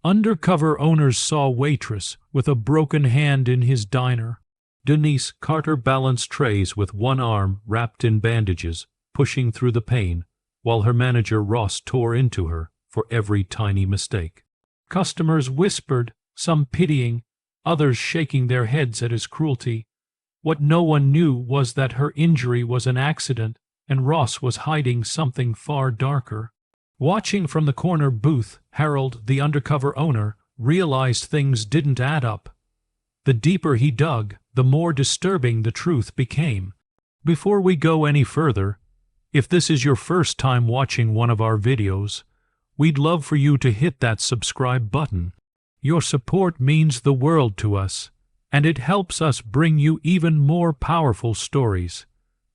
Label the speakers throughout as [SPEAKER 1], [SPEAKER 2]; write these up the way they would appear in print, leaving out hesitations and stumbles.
[SPEAKER 1] Undercover owners saw Waitress with a broken hand in his diner. Denise Carter balanced trays with one arm wrapped in bandages, pushing through the pain, while her manager Ross tore into her for every tiny mistake. Customers whispered, some pitying, others shaking their heads at his cruelty. What no one knew was that her injury was an accident, and Ross was hiding something far darker. Watching from the corner booth, Harold, the undercover owner, realized things didn't add up. The deeper he dug, the more disturbing the truth became. Before we go any further, if this is your first time watching one of our videos, we'd love for you to hit that subscribe button. Your support means the world to us, and it helps us bring you even more powerful stories.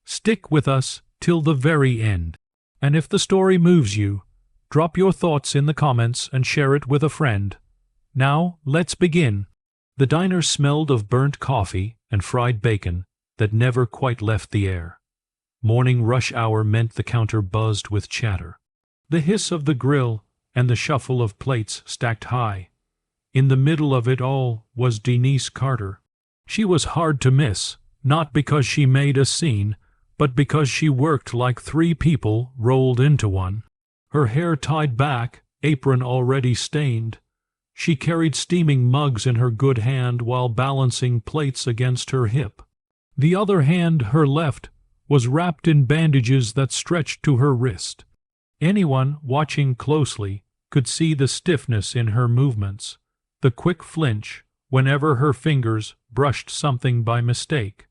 [SPEAKER 1] Stick with us till the very end. And if the story moves you, drop your thoughts in the comments and share it with a friend. Now, let's begin. The diner smelled of burnt coffee and fried bacon that never quite left the air. Morning rush hour meant the counter buzzed with chatter. The hiss of the grill and the shuffle of plates stacked high. In the middle of it all was Denise Carter. She was hard to miss, not because she made a scene, but because she worked like three people rolled into one. Her hair tied back, apron already stained. She carried steaming mugs in her good hand while balancing plates against her hip. The other hand, her left, was wrapped in bandages that stretched to her wrist. Anyone watching closely could see the stiffness in her movements, the quick flinch whenever her fingers brushed something by mistake.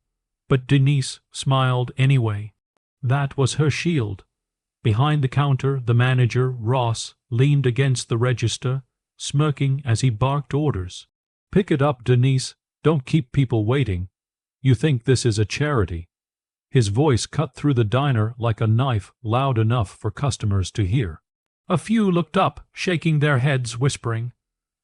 [SPEAKER 1] But Denise smiled anyway. That was her shield. Behind the counter, the manager, Ross, leaned against the register, smirking as he barked orders. "Pick it up, Denise. Don't keep people waiting. You think this is a charity." His voice cut through the diner like a knife, loud enough for customers to hear. A few looked up, shaking their heads, whispering.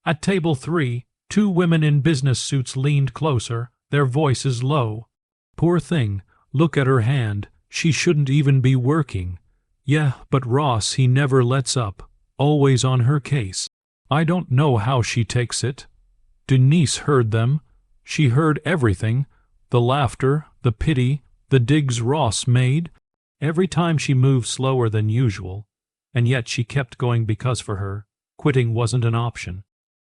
[SPEAKER 1] At table 3, 2 women in business suits leaned closer, their voices low. "Poor thing, look at her hand. She shouldn't even be working." "Yeah, but Ross, he never lets up, always on her case. I don't know how she takes it." Denise heard them. She heard everything, the laughter, the pity, the digs Ross made. Every time she moved slower than usual, and yet she kept going because for her, quitting wasn't an option.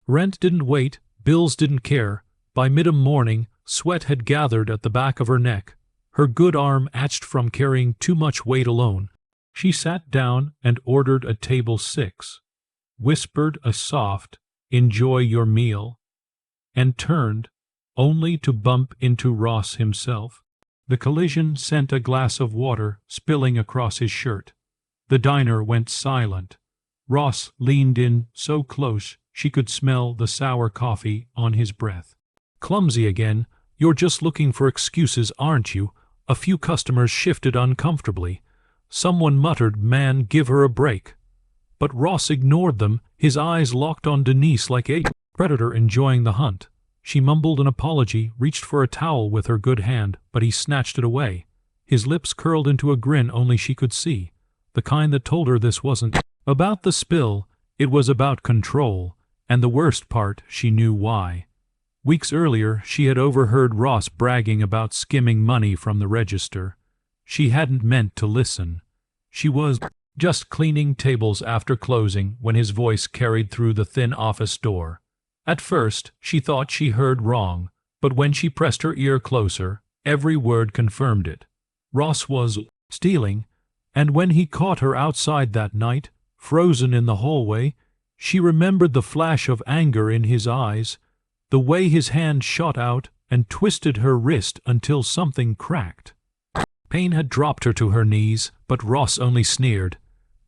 [SPEAKER 1] Rent didn't wait, bills didn't care. By mid-morning, sweat had gathered at the back of her neck, her good arm ached from carrying too much weight alone. She sat down and ordered a table 6, whispered a soft, "Enjoy your meal," and turned, only to bump into Ross himself. The collision sent a glass of water spilling across his shirt. The diner went silent. Ross leaned in so close she could smell the sour coffee on his breath. "Clumsy again. You're just looking for excuses, aren't you?" A few customers shifted uncomfortably. Someone muttered, "Man, give her a break." But Ross ignored them, his eyes locked on Denise like a predator enjoying the hunt. She mumbled an apology, reached for a towel with her good hand, but he snatched it away. His lips curled into a grin only she could see, the kind that told her this wasn't about the spill, it was about control, and the worst part, she knew why. Weeks earlier, she had overheard Ross bragging about skimming money from the register. She hadn't meant to listen. She was just cleaning tables after closing when his voice carried through the thin office door. At first, she thought she heard wrong, but when she pressed her ear closer, every word confirmed it. Ross was stealing, and when he caught her outside that night, frozen in the hallway, she remembered the flash of anger in his eyes, the way his hand shot out and twisted her wrist until something cracked. Pain had dropped her to her knees, but Ross only sneered.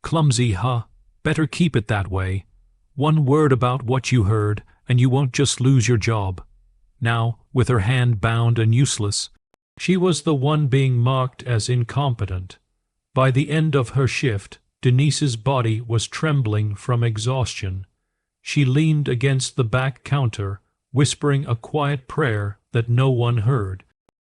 [SPEAKER 1] "Clumsy, huh? Better keep it that way. One word about what you heard, and you won't just lose your job." Now, with her hand bound and useless, she was the one being marked as incompetent. By the end of her shift, Denise's body was trembling from exhaustion. She leaned against the back counter, whispering a quiet prayer that no one heard.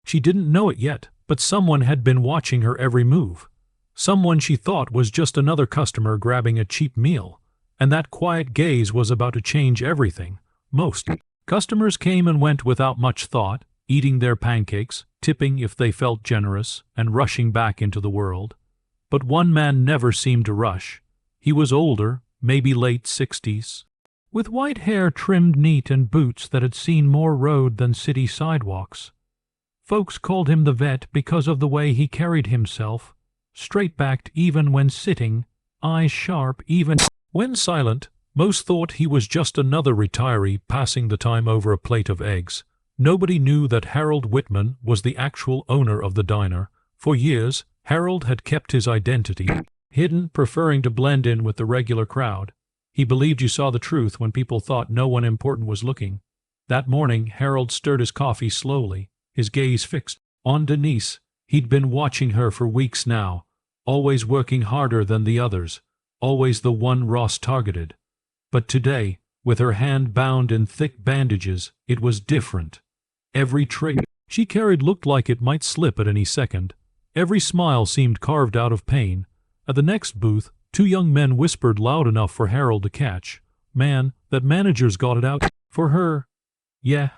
[SPEAKER 1] She didn't know it yet, but someone had been watching her every move. Someone she thought was just another customer grabbing a cheap meal. and that quiet gaze was about to change everything. Most customers came and went without much thought, eating their pancakes, tipping if they felt generous, and rushing back into the world. But one man never seemed to rush. He was older, maybe late 60s, with white hair trimmed neat and boots that had seen more road than city sidewalks. Folks called him the vet because of the way he carried himself, straight-backed even when sitting, eyes sharp even when silent. Most thought he was just another retiree passing the time over a plate of eggs. Nobody knew that Harold Whitman was the actual owner of the diner. For years, Harold had kept his identity hidden, preferring to blend in with the regular crowd. He believed you saw the truth when people thought no one important was looking. That morning, Harold stirred his coffee slowly, his gaze fixed on Denise. He'd been watching her for weeks now, always working harder than the others, always the one Ross targeted. But today, with her hand bound in thick bandages, it was different. Every trait she carried looked like it might slip at any second. Every smile seemed carved out of pain. At the next booth, two young men whispered loud enough for Harold to catch. "Man, that manager's got it out for her." "Yeah,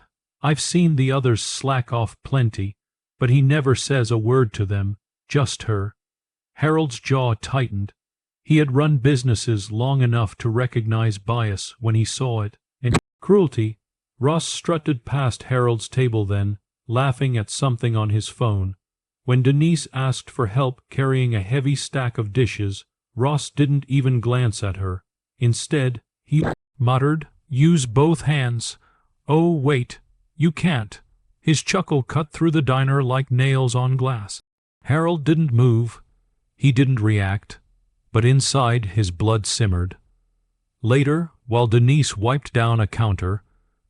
[SPEAKER 1] I've seen the others slack off plenty, but he never says a word to them, just her." Harold's jaw tightened. He had run businesses long enough to recognize bias when he saw it. In cruelty, Ross strutted past Harold's table then, laughing at something on his phone. When Denise asked for help carrying a heavy stack of dishes, Ross didn't even glance at her. Instead, he muttered, "Use both hands." "Oh, wait, you can't." His chuckle cut through the diner like nails on glass. Harold didn't move. He didn't react. But inside his blood simmered. Later, while Denise wiped down a counter,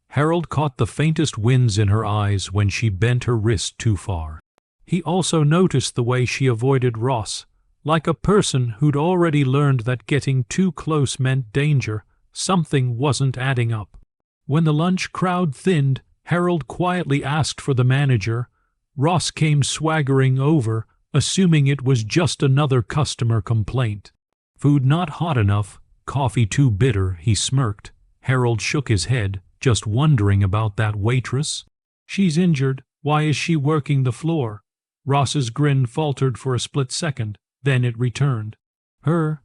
[SPEAKER 1] Harold caught the faintest winds in her eyes when she bent her wrist too far. He also noticed the way she avoided Ross, like a person who'd already learned that getting too close meant danger. Something wasn't adding up. When the lunch crowd thinned, Harold quietly asked for the manager. Ross came swaggering over, assuming it was just another customer complaint. "Food not hot enough, coffee too bitter," he smirked. Harold shook his head, just wondering about that waitress. "She's injured. Why is she working the floor?" Ross's grin faltered for a split second, then it returned.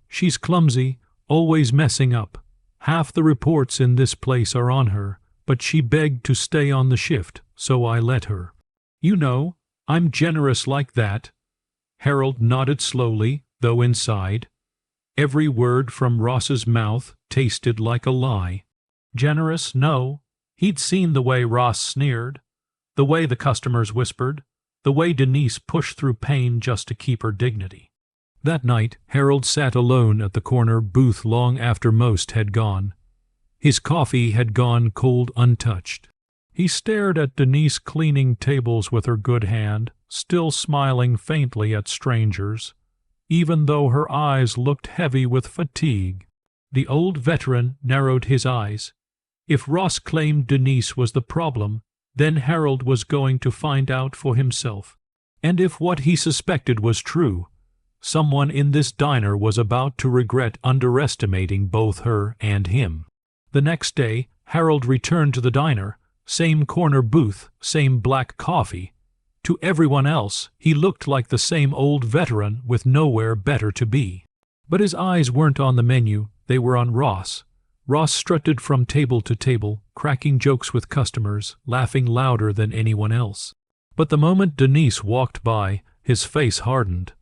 [SPEAKER 1] She's clumsy, always messing up. Half the reports in this place are on her, but she begged to stay on the shift, so I let her." "You know, I'm generous like that." Harold nodded slowly, though inside. Every word from Ross's mouth tasted like a lie. Generous, no. He'd seen the way Ross sneered, the way the customers whispered, the way Denise pushed through pain just to keep her dignity. That night, Harold sat alone at the corner booth long after most had gone. His coffee had gone cold untouched. He stared at Denise cleaning tables with her good hand, still smiling faintly at strangers, even though her eyes looked heavy with fatigue. The old veteran narrowed his eyes. If Ross claimed Denise was the problem, then Harold was going to find out for himself. And if what he suspected was true, someone in this diner was about to regret underestimating both her and him. The next day, Harold returned to the diner, same corner booth, same black coffee. To everyone else, he looked like the same old veteran with nowhere better to be. But his eyes weren't on the menu, they were on Ross. Ross strutted from table to table, cracking jokes with customers, laughing louder than anyone else. But the moment Denise walked by, his face hardened.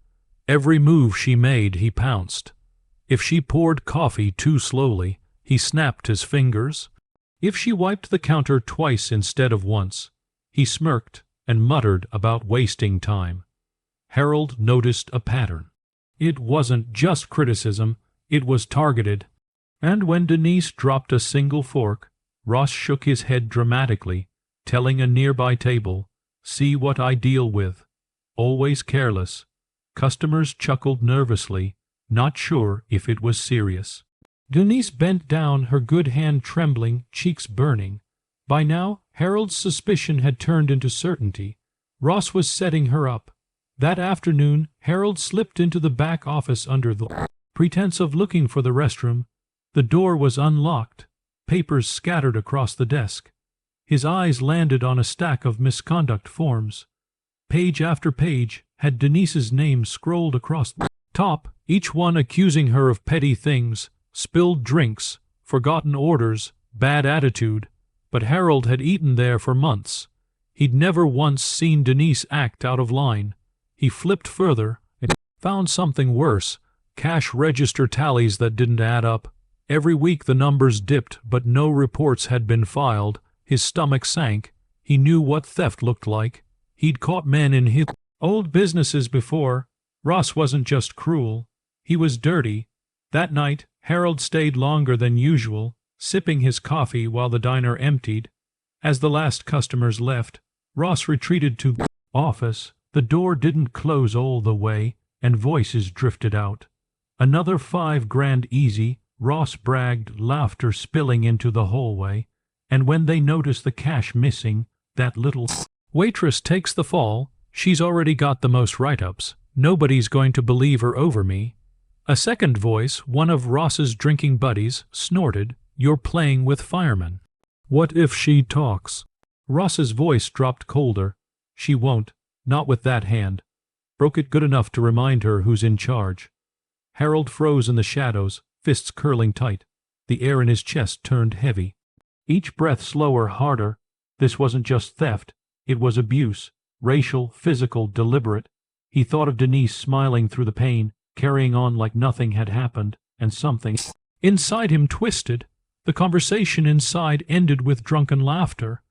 [SPEAKER 1] Every move she made, he pounced. If she poured coffee too slowly, he snapped his fingers. If she wiped the counter twice instead of once, he smirked and muttered about wasting time. Harold noticed a pattern. It wasn't just criticism, it was targeted. And when Denise dropped a single fork, Ross shook his head dramatically, telling a nearby table, "See what I deal with." Always careless. Customers chuckled nervously, not sure if it was serious. Denise bent down, her good hand trembling, cheeks burning. By now, Harold's suspicion had turned into certainty. Ross was setting her up. That afternoon, Harold slipped into the back office under the pretense of looking for the restroom. The door was unlocked, papers scattered across the desk. His eyes landed on a stack of misconduct forms. Page after page had Denise's name scrolled across the top, each one accusing her of petty things, spilled drinks, forgotten orders, bad attitude. But Harold had eaten there for months. He'd never once seen Denise act out of line. He flipped further and found something worse, cash register tallies that didn't add up. Every week the numbers dipped, but no reports had been filed. His stomach sank. He knew what theft looked like. He'd caught men in his old businesses before. Ross wasn't just cruel. He was dirty. That night, Harold stayed longer than usual, sipping his coffee while the diner emptied. As the last customers left, Ross retreated to the office. The door didn't close all the way, and voices drifted out. "Another $5,000 easy," Ross bragged, laughter spilling into the hallway. And when they noticed the cash missing, that little waitress takes the fall. "She's already got the most write-ups. Nobody's going to believe her over me." A second voice, one of Ross's drinking buddies, snorted, "You're playing with firemen." "What if she talks?" Ross's voice dropped colder. "She won't, not with that hand. Broke it good enough to remind her who's in charge." Harold froze in the shadows, fists curling tight. The air in his chest turned heavy. Each breath slower, harder. This wasn't just theft. It was abuse. Racial, physical, deliberate. He thought of Denise smiling through the pain, carrying on like nothing had happened, and something inside him twisted. The conversation inside ended with drunken laughter.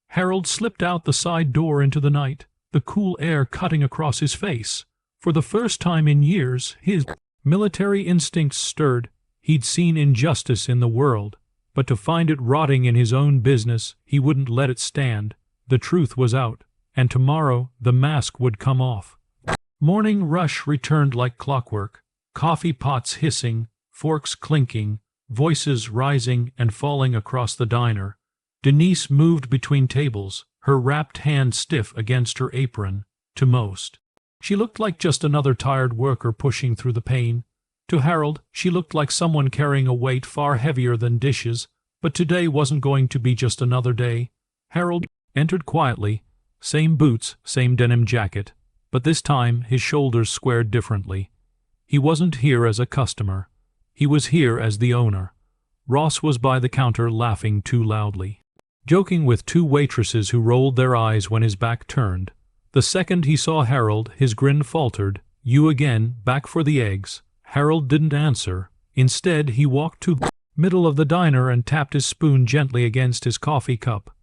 [SPEAKER 1] Harold slipped out the side door into the night, the cool air cutting across his face. For the first time in years, his military instincts stirred. He'd seen injustice in the world, but to find it rotting in his own business, he wouldn't let it stand. The truth was out, and tomorrow the mask would come off. Morning rush returned like clockwork, coffee pots hissing, forks clinking, voices rising and falling across the diner. Denise moved between tables, her wrapped hand stiff against her apron. To most, she looked like just another tired worker pushing through the pain. To Harold, she looked like someone carrying a weight far heavier than dishes. But today wasn't going to be just another day. Harold entered quietly, same boots, same denim jacket, but this time his shoulders squared differently. He wasn't here as a customer. He was here as the owner. Ross was by the counter laughing too loudly, joking with two waitresses who rolled their eyes when his back turned. The second he saw Harold, his grin faltered. "You again, back for the eggs?" Harold didn't answer. Instead, he walked to the middle of the diner and tapped his spoon gently against his coffee cup.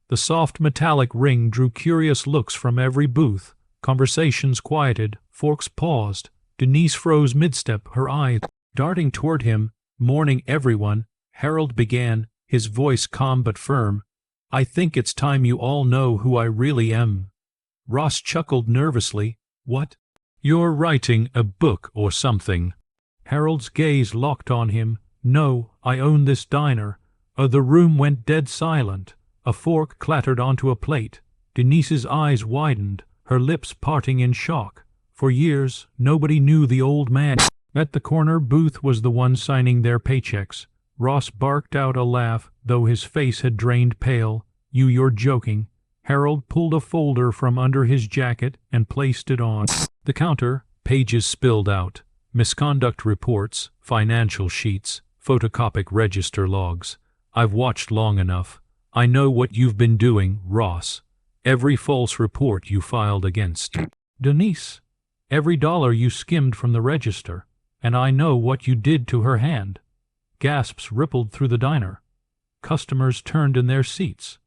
[SPEAKER 1] The soft metallic ring drew curious looks from every booth. Conversations quieted, forks paused. Denise froze mid-step, her eye darting toward him. "Morning, everyone," Harold began, his voice calm but firm. "I think it's time you all know who I really am." Ross chuckled nervously. "What? You're writing a book or something?" Harold's gaze locked on him. "No, I own this diner." The room went dead silent. A fork clattered onto a plate. Denise's eyes widened, her lips parting in shock. For years, nobody knew the old man at the corner booth was the one signing their paychecks. Ross barked out a laugh, though his face had drained pale. You're joking." Harold pulled a folder from under his jacket and placed it on the counter. Pages spilled out. Misconduct reports, financial sheets, photocopic register logs. "I've watched long enough. I know what you've been doing, Ross. Every false report you filed against Denise. Every dollar you skimmed from the register. And I know what you did to her hand." Gasps rippled through the diner. Customers turned in their seats.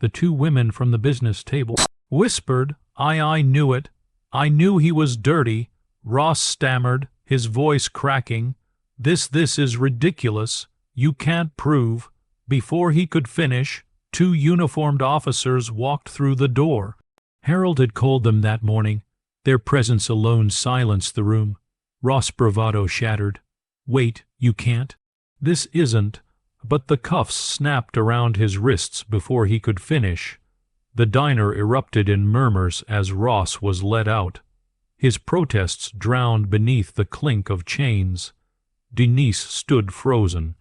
[SPEAKER 1] The two women from the business table whispered, I knew it. I knew he was dirty." Ross stammered, his voice cracking. This is ridiculous. You can't prove." Before he could finish, two uniformed officers walked through the door. Harold had called them that morning. Their presence alone silenced the room. Ross' bravado shattered. "Wait, you can't? This isn't—" But the cuffs snapped around his wrists before he could finish. The diner erupted in murmurs as Ross was led out. His protests drowned beneath the clink of chains. Denise stood frozen.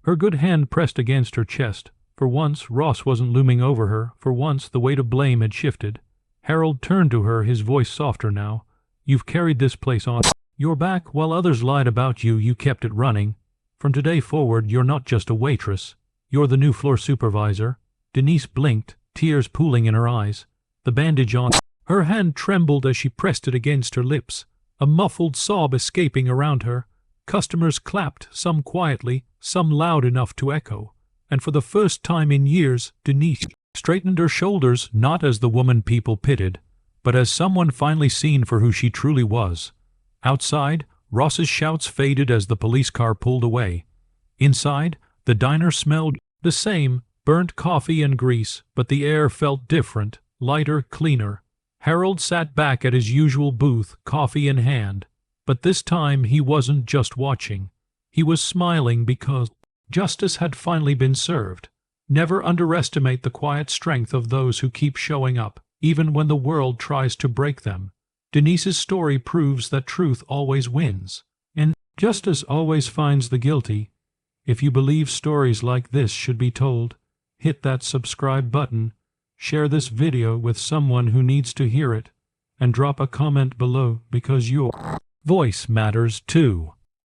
[SPEAKER 1] Her good hand pressed against her chest. For once, Ross wasn't looming over her. For once, the weight of blame had shifted. Harold turned to her, his voice softer now. You've carried this place on your back. While others lied about you, you kept it running. From today forward, you're not just a waitress. You're the new floor supervisor. Denise blinked, tears pooling in her eyes. The bandage on her hand trembled as she pressed it against her lips, a muffled sob escaping around her. Customers clapped, some quietly, some loud enough to echo. And for the first time in years, Denise straightened her shoulders, not as the woman people pitied, but as someone finally seen for who she truly was. Outside, Ross's shouts faded as the police car pulled away. Inside, the diner smelled the same, burnt coffee and grease, but the air felt different, lighter, cleaner. Harold sat back at his usual booth, coffee in hand. But this time he wasn't just watching. He was smiling because justice had finally been served. Never underestimate the quiet strength of those who keep showing up, even when the world tries to break them. Denise's story proves that truth always wins, and justice always finds the guilty. If you believe stories like this should be told, hit that subscribe button, share this video with someone who needs to hear it, and drop a comment below because your voice matters too.